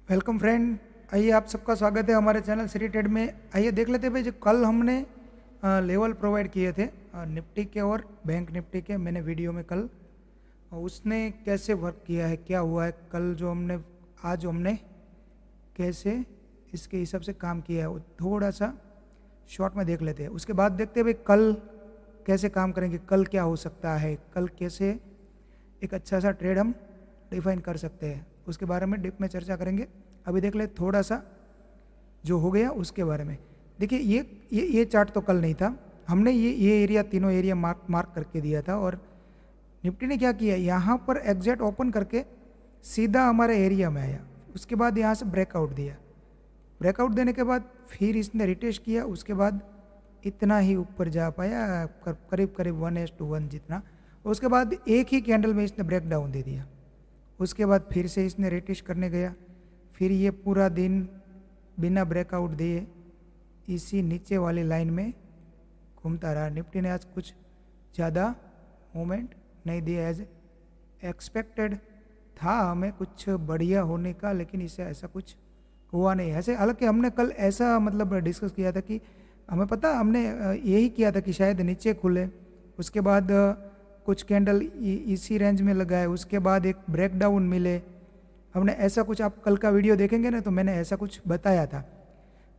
Welcome friend. आइए आप सबका स्वागत है हमारे चैनल श्री ट्रेड में। आइए देख लेते हैं भाई, जो कल हमने लेवल प्रोवाइड किए थे निफ्टी के और बैंक निफ्टी के, मैंने वीडियो में कल उसने कैसे वर्क किया है, क्या हुआ है कल जो हमने आज हमने कैसे इसके हिसाब से काम किया है, वो थोड़ा सा शॉर्ट में देख लेते हैं। उसके बाद देखते हैं भाई कल कैसे काम करेंगे, कल क्या हो सकता है, कल कैसे एक अच्छा सा ट्रेड हम डिफाइन कर सकते हैं, उसके बारे में डिप में चर्चा करेंगे। अभी देख ले थोड़ा सा जो हो गया उसके बारे में। देखिए ये चार्ट तो कल नहीं था, हमने ये एरिया तीनों एरिया मार्क करके दिया था और निफ्टी ने क्या किया, यहाँ पर एग्जैक्ट ओपन करके सीधा हमारे एरिया में आया। उसके बाद यहाँ से ब्रेकआउट दिया, ब्रेकआउट देने के बाद फिर इसने रिटेस्ट किया, उसके बाद इतना ही ऊपर जा पाया, करीब करीब 1:1 जितना। उसके बाद एक ही कैंडल में इसने ब्रेक डाउन दे दिया। उसके बाद फिर से इसने रिटेस्ट करने गया, फिर ये पूरा दिन बिना ब्रेकआउट दिए इसी नीचे वाली लाइन में घूमता रहा। निफ्टी ने आज कुछ ज़्यादा मूवमेंट नहीं दिया, एज एक्सपेक्टेड था हमें कुछ बढ़िया होने का, लेकिन इससे ऐसा कुछ हुआ नहीं। ऐसे हालांकि हमने कल ऐसा मतलब डिस्कस किया था कि हमें पता, हमने यही किया था कि शायद नीचे खुले, उसके बाद कुछ कैंडल इसी रेंज में लगाए, उसके बाद एक ब्रेकडाउन मिले। हमने ऐसा कुछ, आप कल का वीडियो देखेंगे ना तो मैंने ऐसा कुछ बताया था।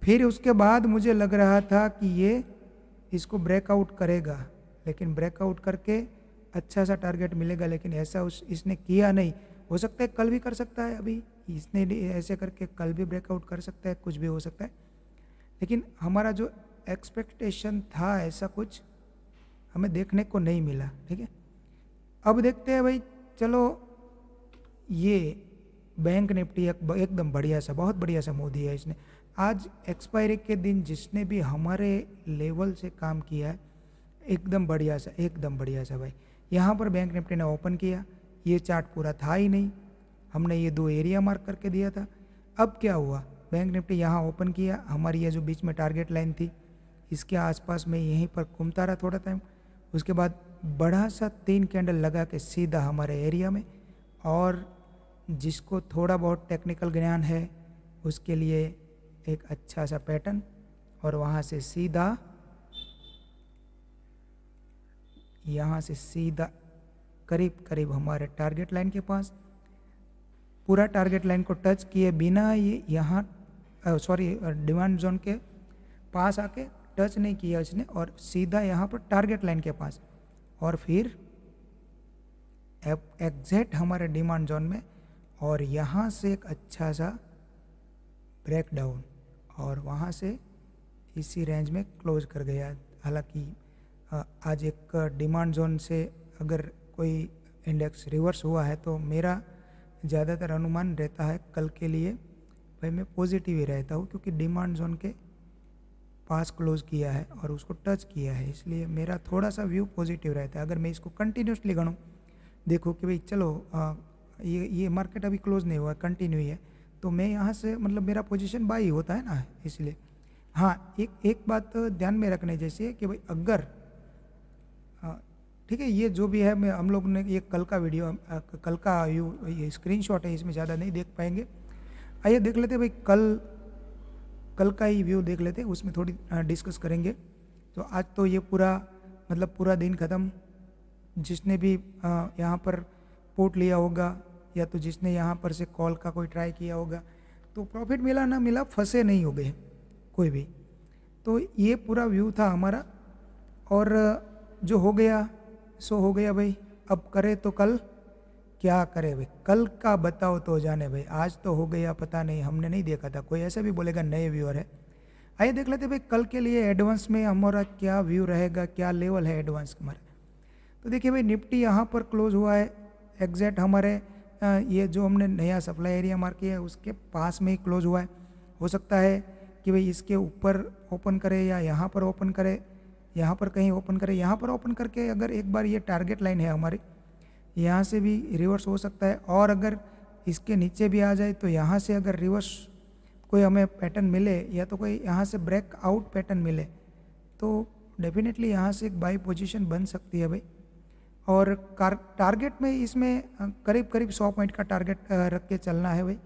फिर उसके बाद मुझे लग रहा था कि ये इसको ब्रेकआउट करेगा, लेकिन ब्रेकआउट करके अच्छा सा टारगेट मिलेगा, लेकिन ऐसा इसने किया नहीं। हो सकता है कल भी कर सकता है, अभी इसने ऐसे करके कल भी ब्रेकआउट कर सकता है, कुछ भी हो सकता है, लेकिन हमारा जो एक्सपेक्टेशन था ऐसा कुछ हमें देखने को नहीं मिला। ठीक है, अब देखते हैं भाई, चलो ये बैंक निफ्टी एकदम बढ़िया सा, बहुत बढ़िया सा मूव दिया है इसने। आज एक्सपायरी के दिन जिसने भी हमारे लेवल से काम किया है एकदम बढ़िया सा, एकदम बढ़िया सा भाई। यहाँ पर बैंक निफ्टी ने ओपन किया, ये चार्ट पूरा था ही नहीं, हमने ये दो एरिया मार्क करके दिया था। अब क्या हुआ, बैंक निफ्टी यहाँ ओपन किया, हमारी ये जो बीच में टारगेट लाइन थी इसके आसपास में यहीं पर घूमता रहा थोड़ा टाइम। उसके बाद बड़ा सा 3 कैंडल लगा के सीधा हमारे एरिया में, और जिसको थोड़ा बहुत टेक्निकल ज्ञान है उसके लिए एक अच्छा सा पैटर्न, और वहाँ से सीधा यहाँ से सीधा करीब करीब हमारे टारगेट लाइन के पास, पूरा टारगेट लाइन को टच किए बिना ये यहाँ डिमांड जोन के पास आके टच नहीं किया इसने, और सीधा यहाँ पर टारगेट लाइन के पास, और फिर एग्जैक्ट हमारे डिमांड जोन में, और यहाँ से एक अच्छा सा ब्रेकडाउन, और वहाँ से इसी रेंज में क्लोज कर गया। हालांकि आज एक डिमांड जोन से अगर कोई इंडेक्स रिवर्स हुआ है तो मेरा ज़्यादातर अनुमान रहता है कल के लिए भाई मैं पॉजिटिव ही रहता हूँ, क्योंकि डिमांड जोन के पास क्लोज किया है और उसको टच किया है, इसलिए मेरा थोड़ा सा व्यू पॉजिटिव रहता है। अगर मैं इसको कंटिन्यूसली गणूँ, देखो कि भाई चलो ये मार्केट अभी क्लोज नहीं हुआ, कंटिन्यू है, तो मैं यहाँ से मतलब मेरा पोजीशन बाई होता है ना, इसलिए। हाँ, एक बात ध्यान में रखने जैसी है कि भाई अगर ठीक है, ये जो भी है, मैं हम लोग ने ये कल का वीडियो, कल का ये स्क्रीनशॉट है, इसमें ज़्यादा नहीं देख पाएंगे। आइए देख लेते हैं भाई, कल का ही व्यू देख लेते हैं, उसमें थोड़ी डिस्कस करेंगे। तो आज तो ये पूरा मतलब पूरा दिन ख़त्म, जिसने भी यहाँ पर पोर्ट लिया होगा या तो जिसने यहाँ पर से कॉल का कोई ट्राई किया होगा, तो प्रॉफिट मिला ना मिला, फंसे नहीं हो गए कोई भी। तो ये पूरा व्यू था हमारा, और जो हो गया सो हो गया भाई। अब करे तो कल क्या करे भाई, कल का बताओ तो जाने भाई। आज तो हो गया, पता नहीं, हमने नहीं देखा था, कोई ऐसा भी बोलेगा नए व्यूअर है। आइए देख लेते भाई कल के लिए एडवांस में हमारा क्या व्यू रहेगा, क्या लेवल है एडवांस हमारे। तो देखिए भाई, निफ्टी यहाँ पर क्लोज हुआ है एग्जैक्ट हमारे ये जो हमने नया सप्लाई एरिया मार्क किया है उसके पास में ही क्लोज हुआ है। हो सकता है कि भाई इसके ऊपर ओपन करे या यहाँ पर ओपन करे, यहाँ पर कहीं ओपन करे, यहाँ पर ओपन करके अगर एक बार ये टारगेट लाइन है हमारी, यहाँ से भी रिवर्स हो सकता है, और अगर इसके नीचे भी आ जाए तो यहाँ से अगर रिवर्स कोई हमें पैटर्न मिले या तो कोई यहाँ से ब्रेक आउट पैटर्न मिले तो डेफिनेटली यहाँ से एक बाई पोजीशन बन सकती है भाई। और टारगेट में इसमें करीब करीब 100 पॉइंट का टारगेट रख के चलना है भाई,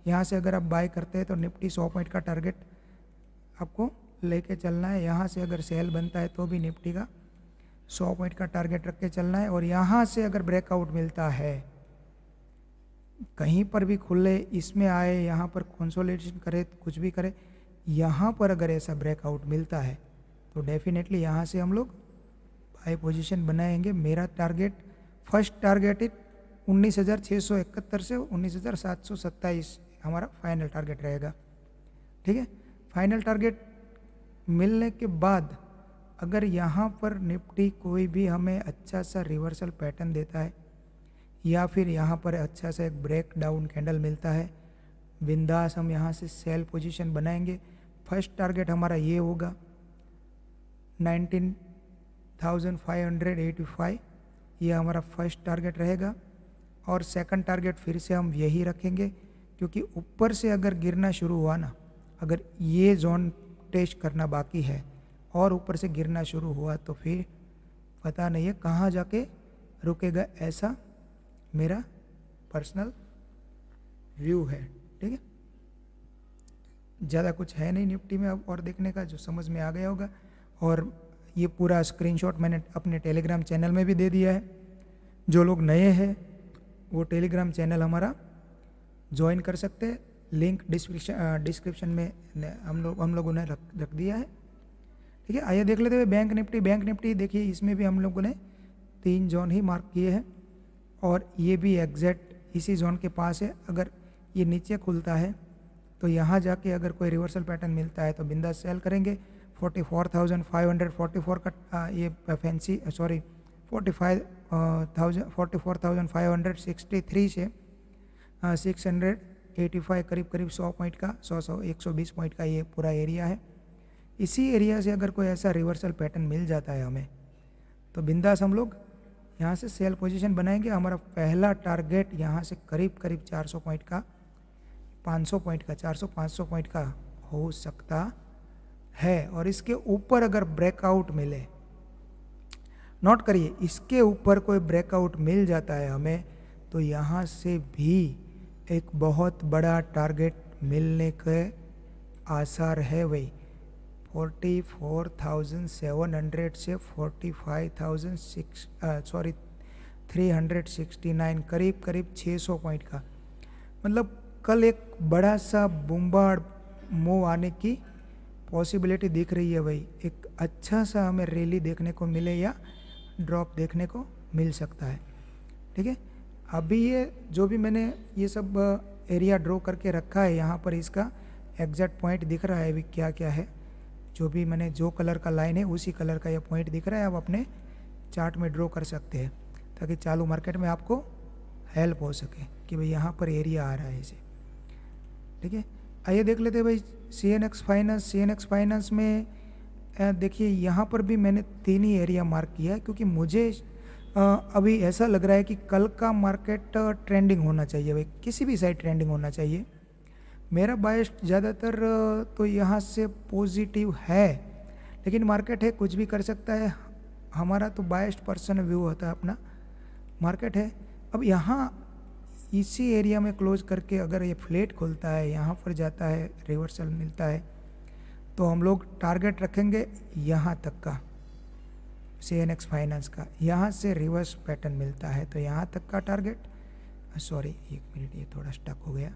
यहाँ से अगर आप बाय करते हैं तो निफ्टी 100 पॉइंट का टारगेट आपको लेके चलना है। यहाँ से अगर सेल बनता है तो भी निफ्टी का 100 पॉइंट का टारगेट रख के चलना है। और यहाँ से अगर ब्रेकआउट मिलता है, कहीं पर भी खुले, इसमें आए, यहाँ पर कंसोलिडेशन करे, कुछ भी करे, यहाँ पर अगर ऐसा ब्रेकआउट मिलता है तो डेफिनेटली यहाँ से हम लोग बाय पोजीशन बनाएंगे। मेरा टारगेट, फर्स्ट टारगेट 19,671 से 19,727 हमारा फाइनल टारगेट रहेगा। ठीक है, फाइनल टारगेट मिलने के बाद अगर यहाँ पर निफ्टी कोई भी हमें अच्छा सा रिवर्सल पैटर्न देता है या फिर यहाँ पर अच्छा सा एक ब्रेक डाउन कैंडल मिलता है, बिंदास हम यहाँ से सेल पोजीशन बनाएंगे। फर्स्ट टारगेट हमारा ये होगा 19,585, ये हमारा फर्स्ट टारगेट रहेगा। और सेकंड टारगेट फिर से हम यही रखेंगे, क्योंकि ऊपर से अगर गिरना शुरू हुआ ना, अगर ये जोन टेस्ट करना बाकी है और ऊपर से गिरना शुरू हुआ तो फिर पता नहीं है कहाँ जाके रुकेगा, ऐसा मेरा पर्सनल व्यू है। ठीक है, ज़्यादा कुछ है नहीं निफ्टी में अब और देखने का, जो समझ में आ गया होगा। और ये पूरा स्क्रीनशॉट मैंने अपने टेलीग्राम चैनल में भी दे दिया है। जो लोग नए हैं वो टेलीग्राम चैनल हमारा ज्वाइन कर सकते हैं, लिंक डिस्क्रिप्शन में हम लोगों ने रख दिया है। ठीक है, आइए देख लेते हैं बैंक निफ्टी देखिए, इसमें भी हम लोगों ने 3 जोन ही मार्क किए हैं और ये भी एग्जैक्ट इसी जोन के पास है। अगर ये नीचे खुलता है तो यहाँ जाके अगर कोई रिवर्सल पैटर्न मिलता है तो बिंदास सेल करेंगे। 44,544 का ये फैंसी 44,563 से 685 करीब 100 पॉइंट का 120 पॉइंट का ये पूरा एरिया है। इसी एरिया से अगर कोई ऐसा रिवर्सल पैटर्न मिल जाता है हमें तो बिंदास हम लोग यहाँ से सेल पोजीशन बनाएंगे। हमारा पहला टारगेट यहाँ से करीब 400 पॉइंट का, 500 पॉइंट का, 400-500 पॉइंट का हो सकता है। और इसके ऊपर अगर ब्रेकआउट मिले, नोट करिए, इसके ऊपर कोई ब्रेकआउट मिल जाता है हमें तो यहाँ से भी एक बहुत बड़ा टारगेट मिलने के आसार है। वही 44,700 से 369 करीब 600 पॉइंट का, मतलब कल एक बड़ा सा बुम्बार्ड मूव आने की पॉसिबिलिटी दिख रही है भाई। एक अच्छा सा हमें रैली देखने को मिले या ड्रॉप देखने को मिल सकता है। ठीक है, अभी ये जो भी मैंने ये सब एरिया ड्रॉ करके रखा है, यहाँ पर इसका एग्जैक्ट पॉइंट दिख रहा है अभी क्या क्या है। जो भी मैंने जो कलर का लाइन है उसी कलर का ये पॉइंट दिख रहा है, आप अपने चार्ट में ड्रॉ कर सकते हैं ताकि चालू मार्केट में आपको हेल्प हो सके कि भाई यहाँ पर एरिया आ रहा है इसे। ठीक है, आइए देख लेते हैं भाई CNX फाइनेंस में देखिए यहाँ पर भी मैंने 3 ही एरिया मार्क किया है, क्योंकि मुझे अभी ऐसा लग रहा है कि कल का मार्केट ट्रेंडिंग होना चाहिए भाई, किसी भी साइड ट्रेंडिंग होना चाहिए। मेरा बायस ज़्यादातर तो यहाँ से पॉजिटिव है, लेकिन मार्केट है, कुछ भी कर सकता है। हमारा तो बायस्ड पर्सन व्यू होता है अपना, मार्केट है। अब यहाँ इसी एरिया में क्लोज करके अगर ये फ्लैट खुलता है, यहाँ पर जाता है, रिवर्सल मिलता है, तो हम लोग टारगेट रखेंगे यहाँ तक का CNX फाइनेंस का। यहाँ से रिवर्स पैटर्न मिलता है तो यहाँ तक का टारगेट, सॉरी 1 मिनट, ये थोड़ा स्टक हो गया,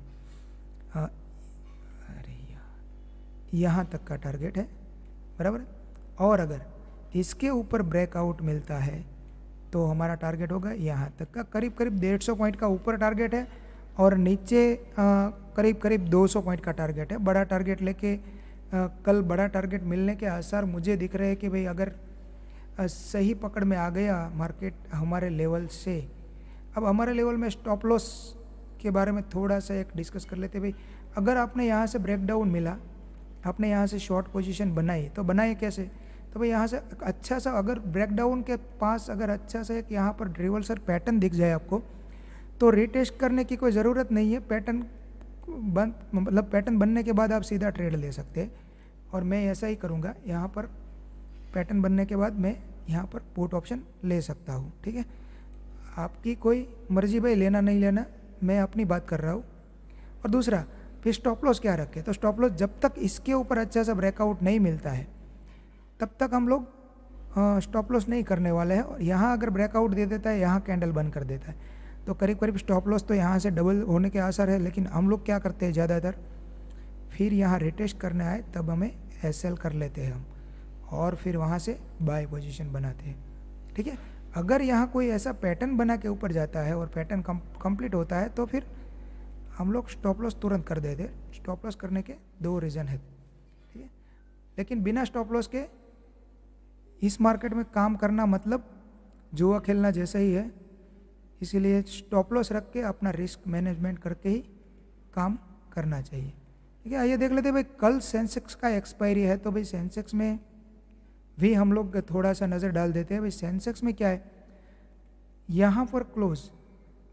अरे यार, यहाँ तक का टारगेट है बराबर। और अगर इसके ऊपर ब्रेकआउट मिलता है तो हमारा टारगेट होगा यहाँ तक का, करीब 150 पॉइंट का ऊपर टारगेट है और नीचे करीब 200 पॉइंट का टारगेट है। बड़ा टारगेट लेके कल बड़ा टारगेट मिलने के आसार मुझे दिख रहे हैं कि भाई अगर सही पकड़ में आ गया मार्केट हमारे लेवल से। अब हमारे लेवल में स्टॉप लॉस के बारे में थोड़ा सा एक डिस्कस कर लेते भाई। अगर आपने यहाँ से ब्रेकडाउन मिला, आपने यहाँ से शॉर्ट पोजीशन बनाई, तो बनाए कैसे? तो भाई यहाँ से अच्छा सा अगर ब्रेकडाउन के पास अगर अच्छा सा एक यहाँ पर रिवर्सल पैटर्न दिख जाए आपको, तो रीटेस्ट करने की कोई ज़रूरत नहीं है। पैटर्न मतलब पैटर्न बनने के बाद आप सीधा ट्रेड ले सकते हैं, और मैं ऐसा ही करूँगा। यहाँ पर पैटर्न बनने के बाद मैं यहाँ पर पुट ऑप्शन ले सकता हूँ। ठीक है, आपकी कोई मर्जी भाई, लेना नहीं लेना, मैं अपनी बात कर रहा हूँ। और दूसरा फिर स्टॉप लॉस क्या रखें, तो स्टॉप लॉस जब तक इसके ऊपर अच्छा सा ब्रेकआउट नहीं मिलता है तब तक हम लोग स्टॉप लॉस नहीं करने वाले हैं। और यहाँ अगर ब्रेकआउट दे देता है, यहाँ कैंडल बंद कर देता है, तो करीब करीब स्टॉप लॉस तो यहाँ से डबल होने के आसार है। लेकिन हम लोग क्या करते हैं ज़्यादातर, फिर यहाँ रिटेस्ट करने आए तब हमें एसएल कर लेते हैं हम, और फिर वहाँ से बाय पोजीशन बनाते हैं। ठीक है, अगर यहाँ कोई ऐसा पैटर्न बना के ऊपर जाता है और पैटर्न कंप्लीट होता है तो फिर हम लोग स्टॉप लॉस तुरंत कर देते हैं। स्टॉप लॉस करने के 2 रीज़न है। ठीक है, लेकिन बिना स्टॉप लॉस के इस मार्केट में काम करना मतलब जुआ खेलना जैसा ही है। इसीलिए स्टॉप लॉस रख के अपना रिस्क मैनेजमेंट करके ही काम करना चाहिए। ठीक है, आइए देख लेते हैं भाई, कल सेंसेक्स का एक्सपायरी है, तो भाई सेंसेक्स में भी हम लोग थोड़ा सा नज़र डाल देते हैं। भाई सेंसेक्स में क्या है, यहाँ पर क्लोज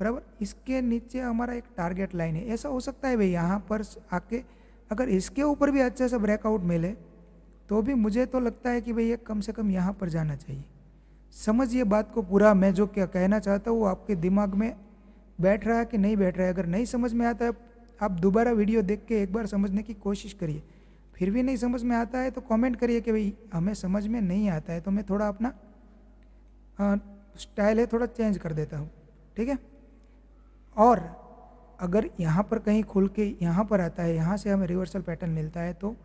बराबर, इसके नीचे हमारा एक टारगेट लाइन है। ऐसा हो सकता है भाई यहाँ पर आके अगर इसके ऊपर भी अच्छा सा ब्रेकआउट मिले तो भी मुझे तो लगता है कि भाई ये कम से कम यहाँ पर जाना चाहिए। समझिए बात को पूरा, मैं जो क्या कहना चाहता हूँ वो आपके दिमाग में बैठ रहा है कि नहीं बैठ रहा है। अगर नहीं समझ में आता है आप दोबारा वीडियो देख के एक बार समझने की कोशिश करिए। फिर भी नहीं समझ में आता है तो कमेंट करिए कि भाई हमें समझ में नहीं आता है, तो मैं थोड़ा अपना स्टाइल है थोड़ा चेंज कर देता हूँ। ठीक है, और अगर यहाँ पर कहीं खुल के यहाँ पर आता है, यहाँ से हमें रिवर्सल पैटर्न मिलता है, तो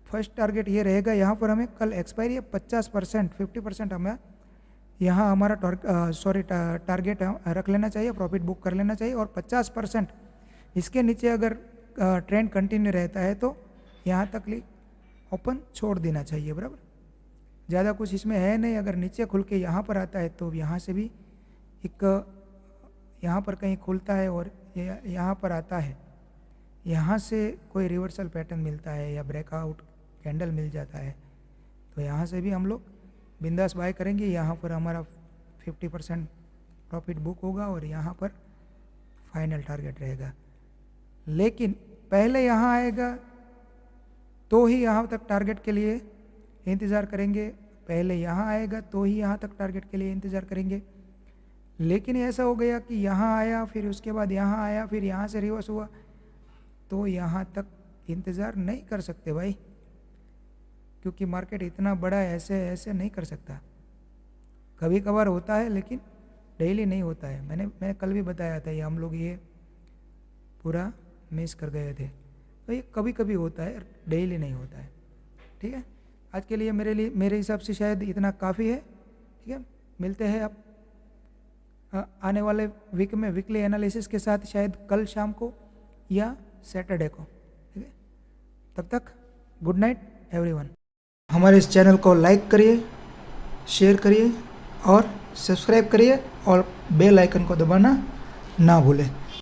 फर्स्ट टारगेट ये रहेगा। यहाँ पर हमें कल एक्सपायरी है 50%, 50% हमें यहाँ हमारा टारगेट रख लेना चाहिए, प्रॉफिट बुक कर लेना चाहिए। और 50% इसके नीचे अगर ट्रेंड कंटिन्यू रहता है तो यहाँ तक ओपन छोड़ देना चाहिए बराबर। ज़्यादा कुछ इसमें है नहीं। अगर नीचे खुल के यहाँ पर आता है तो यहाँ से भी एक यहाँ पर कहीं खुलता है और यहाँ पर आता है, यहाँ से कोई रिवर्सल पैटर्न मिलता है या ब्रेकआउट कैंडल मिल जाता है तो यहाँ से भी हम लोग बिंदास बाय करेंगे। यहाँ पर हमारा 50% प्रॉफिट बुक होगा और यहाँ पर फाइनल टारगेट रहेगा। लेकिन पहले यहाँ आएगा तो ही यहाँ तक टारगेट के लिए इंतज़ार करेंगे, पहले यहाँ आएगा तो ही यहाँ तक टारगेट के लिए इंतज़ार करेंगे। लेकिन ऐसा हो गया कि यहाँ आया, फिर उसके बाद यहाँ आया, फिर यहाँ से रिवर्स हुआ, तो यहाँ तक इंतज़ार नहीं कर सकते भाई, क्योंकि मार्केट इतना बड़ा ऐसे ऐसे नहीं कर सकता। कभी कभार होता है लेकिन डेली नहीं होता है। मैंने कल भी बताया था, ये हम लोग ये पूरा मिस कर गए थे। तो ये कभी कभी होता है, डेली नहीं होता है। ठीक है, आज के लिए मेरे हिसाब से शायद इतना काफ़ी है। ठीक है, मिलते हैं आप आने वाले वीक में वीकली एनालिसिस के साथ, शायद कल शाम को या सैटरडे को। ठीक है, तब तक गुड नाइट एवरीवन। हमारे इस चैनल को लाइक करिए, शेयर करिए और सब्सक्राइब करिए और बेल आइकन को दबाना ना भूलें।